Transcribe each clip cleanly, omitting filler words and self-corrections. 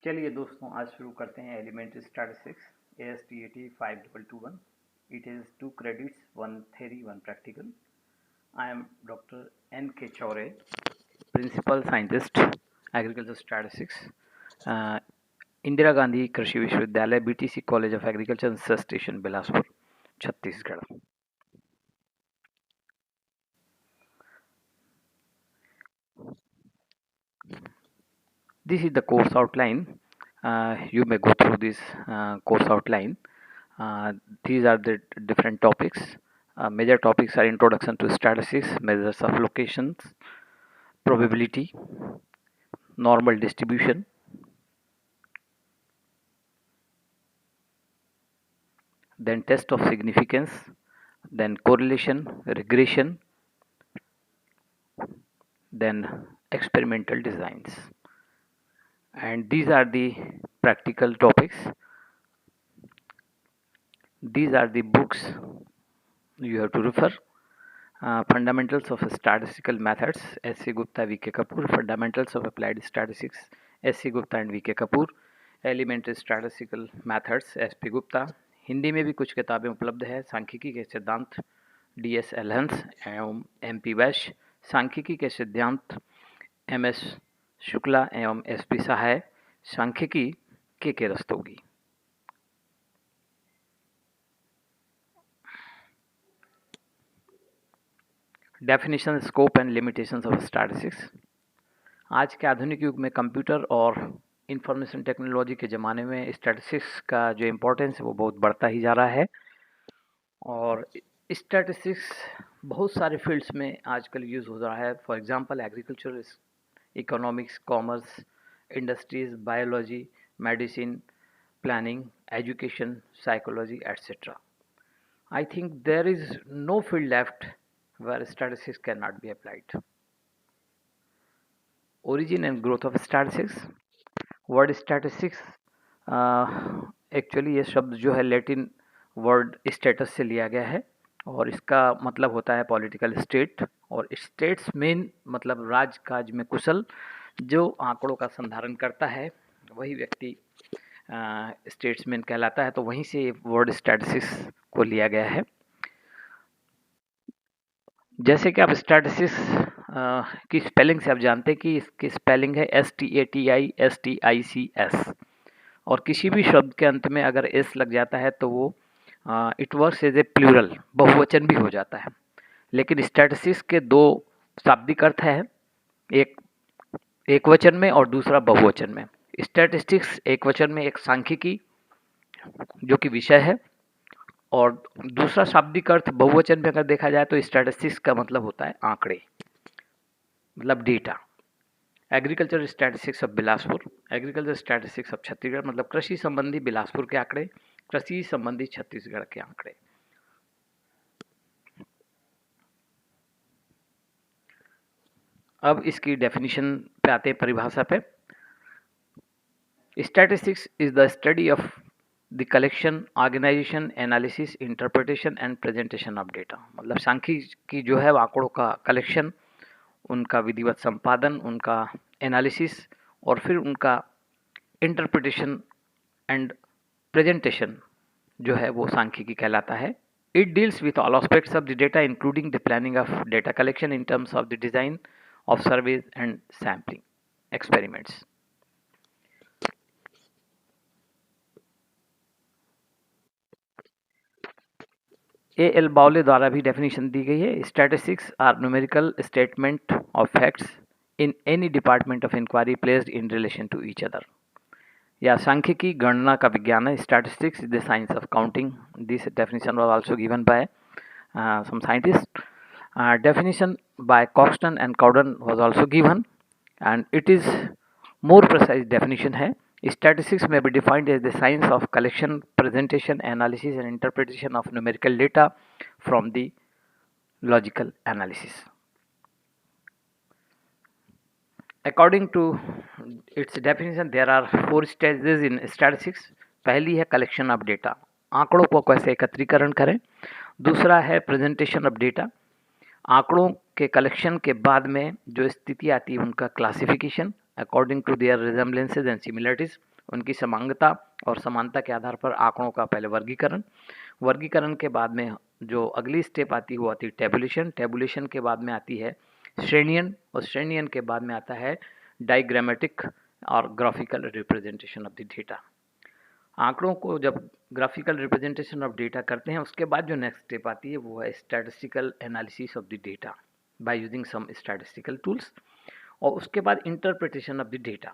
चलिए दोस्तों, आज शुरू करते हैं elementary statistics ASTAT 5221. It is 2 credits, 1 theory, 1 practical. I am Dr. N.K. Chaure, Principal Scientist, Agriculture Statistics, Indira Gandhi कृषि विश्वविद्यालय BTC college of agriculture research station Bilaspur, Chhattisgarh. This is the course outline. You may go through this course outline. These are the different topics. Major topics are introduction to statistics, measures of locations, probability, normal distribution, then test of significance, then correlation, regression, then experimental designs. And these are the practical topics. These are the books you have to refer. Fundamentals of Statistical Methods, S.C. Gupta, V.K. Kapoor. Fundamentals of Applied Statistics, S.C. Gupta and V.K. Kapoor. Elementary Statistical Methods, S.P. Gupta. Hindi में भी कुछ किताबें उपलब्ध है. सांख्यिकी के सिद्धांत, D.S. एलहंस एवं M.P. वैश्य. सांख्यिकी के सिद्धांत, M.S. शुक्ला एवं S.P. सहाय. सांख्यिकी के Rastogi. Definition, scope and limitations of statistics. आज के आधुनिक युग में कंप्यूटर और इंफॉर्मेशन टेक्नोलॉजी के ज़माने में स्टैटिस्टिक्स का जो इम्पोर्टेंस है वो बहुत बढ़ता ही जा रहा है. और स्टैटिस्टिक्स बहुत सारे फील्ड्स में आजकल यूज़ हो रहा है. For example agriculture, economics, commerce, industries, biology, medicine, planning, education, psychology, etcetera. I think there is no field left where statistics cannot be applied. Origin and growth of statistics. Word statistics, actually ये शब्द जो है Latin word status से लिया गया है और इसका मतलब होता है पॉलिटिकल स्टेट. और स्टेट्स मेन मतलब राज काज में कुशल जो आंकड़ों का संधारण करता है वही व्यक्ति स्टेट्समैन कहलाता है. तो वहीं से वर्ड स्टैटिस्टिक्स को लिया गया है. जैसे कि आप स्टैटिस्टिक्स की स्पेलिंग से आप जानते हैं कि इसकी स्पेलिंग है STATISTICS और किसी भी शब्द के अंत में अगर S लग जाता है तो वो it works as a plural, बहुवचन भी हो जाता है. लेकिन स्टैटिस्टिक्स के दो शाब्दिक अर्थ है, एक वचन में और दूसरा बहुवचन में. स्टैटिस्टिक्स एक वचन में एक सांख्यिकी जो कि विषय है और दूसरा शाब्दिक अर्थ बहुवचन में अगर देखा जाए तो स्टैटिस्टिक्स का मतलब होता है आंकड़े, मतलब data. Agriculture statistics of Bilaspur, agriculture statistics of Chhattisgarh मतलब कृषि संबंधी बिलासपुर के आंकड़े, कृषि संबंधी छत्तीसगढ़ के आंकड़े. अब इसकी डेफिनेशन पे आते हैं, परिभाषा पे. Statistics is the study of the collection, organisation, analysis, interpretation and presentation of data. मतलब सांख्यिकी जो है आंकड़ों का कलेक्शन, उनका विधिवत संपादन, उनका एनालिसिस और फिर उनका इंटरप्रिटेशन एंड प्रेजेंटेशन जो है वो सांख्यिकी कहलाता है. It deals with all aspects of the data including the planning of data collection in terms of the design of surveys and sampling experiments. A.L. Bowley द्वारा भी डेफिनेशन दी गई है. Statistics are numerical statement of facts in any department of inquiry placed in relation to each other. या सांख्यिकी गणना का विज्ञान है. Statistics is the science of counting. This definition was also given by some scientist. Definition by Coxton and Cowden was also given and it is more precise definition है. Statistics may be defined as the science of collection, presentation, analysis and interpretation of numerical data from the logical analysis. According to its definition, there are 4 stages in statistics. पहली है collection of data, आंकड़ों को कैसे एकत्रीकरण करें. दूसरा है presentation of data, आंकड़ों के कलेक्शन के बाद में जो स्थिति आती है उनका classification according to their resemblances and similarities. उनकी समांगता और समानता के आधार पर आंकड़ों का पहले वर्गीकरण के बाद में जो अगली स्टेप आती है वो आती है टेबुलेशन के बाद में आती है श्रेणियन, और श्रेणियन के बाद में आता है डायग्रामेटिक और graphical representation of the data. आंकड़ों को जब ग्राफिकल रिप्रेजेंटेशन ऑफ डेटा करते हैं उसके बाद जो नेक्स्ट स्टेप आती है वो है statistical analysis of the data by using some statistical tools, और उसके बाद interpretation of the data.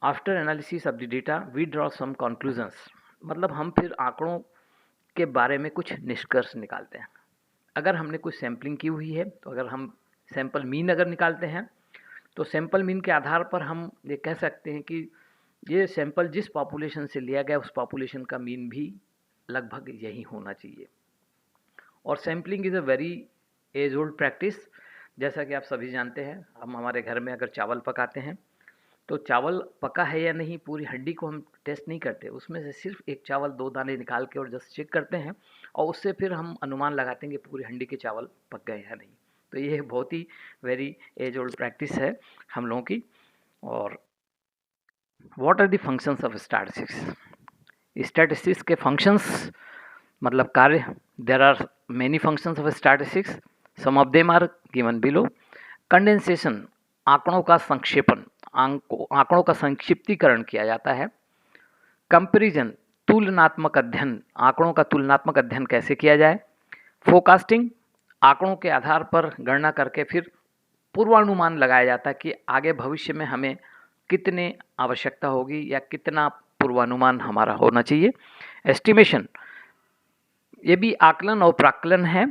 After analysis of the data we draw some conclusions, मतलब हम फिर आंकड़ों के बारे में कुछ निष्कर्ष निकालते हैं। अगर हमने कुछ सैम्पलिंग की हुई है तो अगर हम सैंपल मीन अगर निकालते हैं तो सैंपल मीन के आधार पर हम ये कह सकते हैं कि ये सैंपल जिस पॉपुलेशन से लिया गया उस पॉपुलेशन का मीन भी लगभग यही होना चाहिए। और sampling is a very age old practice. जैसा कि आप सभी जानते हैं, हम हमारे घर में अगर चावल पकाते हैं तो चावल पका है या नहीं पूरी हड्डी को हम टेस्ट नहीं करते, उसमें से सिर्फ एक चावल 2 दाने निकाल के और जस्ट चेक करते हैं और उससे फिर हम अनुमान लगाते हैं कि पूरी हड्डी के चावल पक गए या नहीं। तो ये बहुत ही वेरी एज ओल्ड प्रैक्टिस है हम लोगों की। और what are the functions of statistics? Statistics के फंक्शंस मतलब कार्य, there are many functions of statistics, some of them are given below. Condensation, आंकड़ों का संक्षेपण, आंकड़ों का संक्षिप्तीकरण किया जाता है। कंपैरिजन, तुलनात्मक अध्ययन, आंकड़ों का तुलनात्मक अध्ययन कैसे किया जाए। फोरकास्टिंग, आंकड़ों के आधार पर गणना करके फिर पूर्वानुमान लगाया जाता है कि आगे भविष्य में हमें कितने आवश्यकता होगी या कितना पूर्वानुमान हमारा होना चाहिए। एस्टिमेशन, ये भी आकलन और प्राक्कलन है।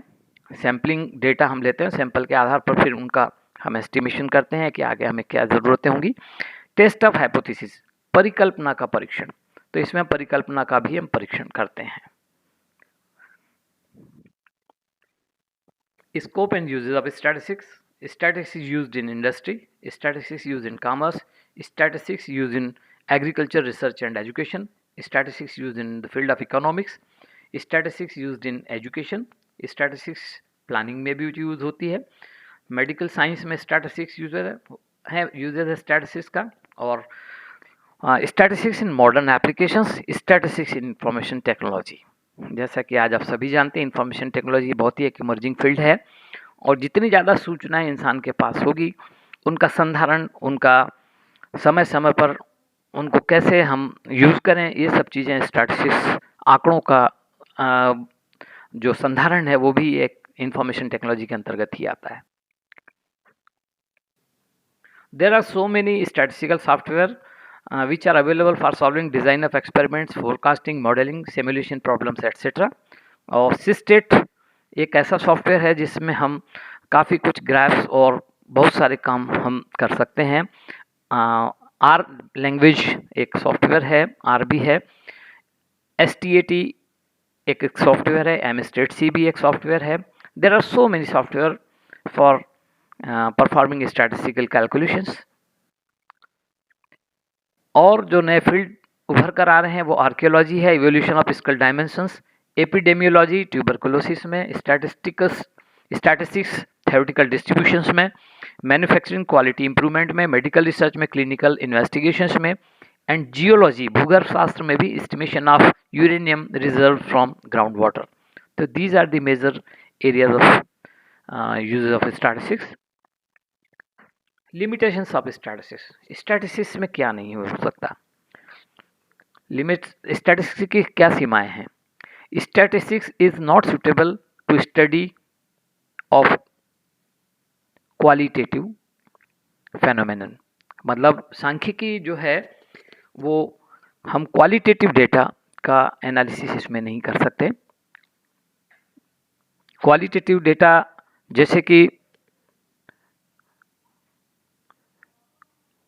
सैम्पलिंग डेटा हम लेते हैं, सैंपल के आधार पर फिर उनका हम एस्टिमेशन करते हैं कि आगे हमें क्या ज़रूरतें होंगी। टेस्ट ऑफ हाइपोथेसिस, परिकल्पना का परीक्षण, तो इसमें परिकल्पना का भी हम परीक्षण करते हैं। Scope and uses of statistics, statistics used in industry, statistics used in commerce, statistics used in agriculture research and education, statistics used in the field of economics, statistics used in education, statistics planning में भी use होती है। Medical science में statistics usage है statistics का। और statistics in modern applications, statistics in information technology. जैसा कि आज आप सभी जानते हैं इंफॉर्मेशन टेक्नोलॉजी बहुत ही एक इमर्जिंग फील्ड है और जितनी ज़्यादा सूचनाएं इंसान के पास होगी उनका संधारण, उनका समय समय पर उनको कैसे हम यूज़ करें, ये सब चीज़ें स्टैटिस्टिक्स, आंकड़ों का जो संधारण है वो भी एक इंफॉर्मेशन टेक्नोलॉजी के अंतर्गत ही आता है। There are so many statistical software which are available for solving design of experiments, forecasting, modeling, simulation problems etc. और सिस्टेट एक ऐसा सॉफ्टवेयर है जिसमें हम काफ़ी कुछ ग्राफ्स और बहुत सारे काम हम कर सकते हैं। आर लैंग्वेज एक सॉफ्टवेयर है, आर भी है। STAT एक सॉफ्टवेयर है, MStatC भी एक सॉफ्टवेयर है। There are so many software for performing statistical calculations. और जो नए फील्ड उभर कर आ रहे हैं वो आर्कियोलॉजी है, evolution of skull dimensions, epidemiology tuberculosis में, स्टैटिस्टिक्स थ्योरेटिकल डिस्ट्रीब्यूशंस में, मैन्युफैक्चरिंग क्वालिटी इंप्रूवमेंट में, मेडिकल रिसर्च में, क्लिनिकल इन्वेस्टिगेशंस में, एंड जियोलॉजी भूगर्भ शास्त्र में भी estimation of uranium reserve from ground water. तो these are the major areas of uses of statistics. Limitations of statistics, statistics में क्या नहीं हो सकता, स्टैटिस्टिक्स की क्या सीमाएं हैं। Statistics is not suitable to study of qualitative phenomenon, मतलब सांख्यिकी जो है वो हम क्वालिटेटिव डेटा का एनालिसिस इसमें नहीं कर सकते। क्वालिटेटिव डेटा जैसे कि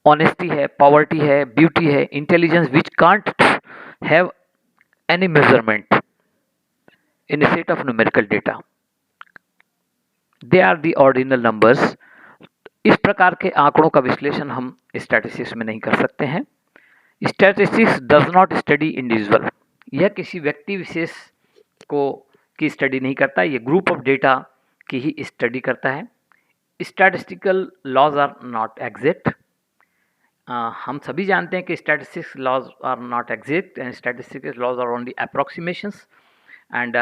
ऑनेस्टी है, पॉवर्टी है, ब्यूटी है, intelligence which can't have any measurement in a set of numerical data, they are the ordinal numbers। इस प्रकार के आंकड़ों का विश्लेषण हम स्टैटिस्टिक्स में नहीं कर सकते हैं। Statistics does not study individual, यह किसी व्यक्ति विशेष को की स्टडी नहीं करता, ये ग्रुप ऑफ डेटा की ही स्टडी करता है। Statistical laws are not exact, हम सभी जानते हैं कि statistics laws are not exact and statistics laws are only approximations and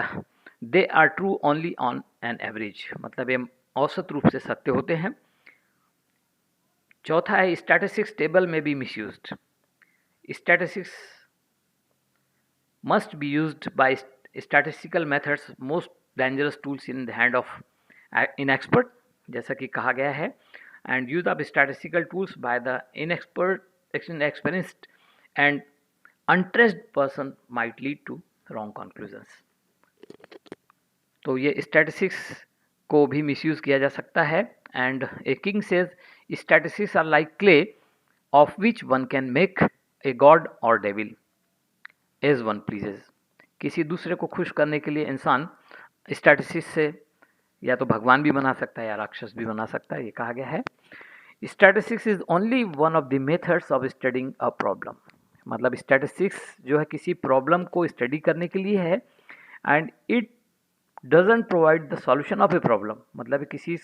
they are true only on an average, मतलब ये औसत रूप से सत्य होते हैं। चौथा है स्टैटिस्टिक्स टेबल में B misused. Statistics must be used by statistical methods most dangerous tools in the hand of inexpert, जैसा कि कहा गया है, and use of statistical tools by the inexperienced and untrained person might lead to wrong conclusions। तो ये statistics को भी misuse किया जा सकता है। and a king says statistics are like clay of which one can make a god or devil as one pleases. किसी दूसरे को खुश करने के लिए इंसान स्टैटिस्टिक्स से या तो भगवान भी बना सकता है या राक्षस भी बना सकता है, ये कहा गया है। Statistics is only one of the methods of studying a problem, मतलब स्टैटिस्टिक्स जो है किसी प्रॉब्लम को स्टडी करने के लिए है and it doesn't provide the solution of a problem, मतलब किसी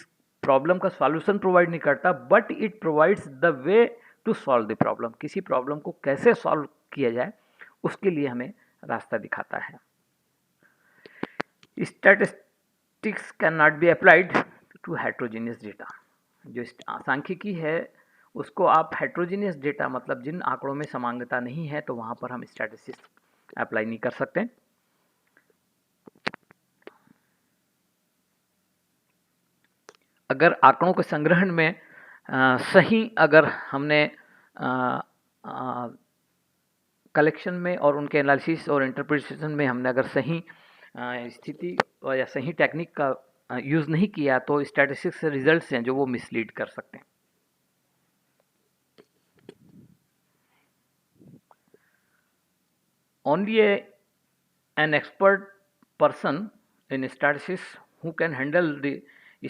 प्रॉब्लम का सॉल्यूशन प्रोवाइड नहीं करता, but it provides the way to solve the problem, किसी प्रॉब्लम को कैसे सॉल्व किया जाए उसके लिए हमें रास्ता दिखाता है। Statistics can not be applied to heterogeneous data. जो सांख्यिकी है उसको आप हेट्रोजीनियस डेटा, मतलब जिन आंकड़ों में समांगता नहीं है, तो वहां पर हम स्टैटिस्टिक्स अप्लाई नहीं कर सकते। अगर आंकड़ों के संग्रहण में सही, अगर हमने कलेक्शन में और उनके एनालिसिस और इंटरप्रिटेशन में हमने अगर सही स्थिति या सही टेक्निक का यूज़ नहीं किया, तो स्टैटिस्टिक्स रिजल्ट्स हैं जो वो मिसलीड कर सकते हैं। Only an expert person in statistics who can handle the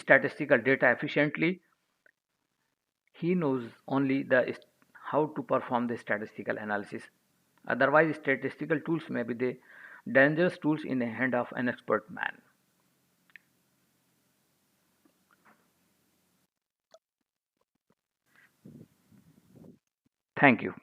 statistical data efficiently, he knows only the how to perform the statistical analysis. Otherwise, statistical tools may be the dangerous tools in the hand of an expert man. Thank you.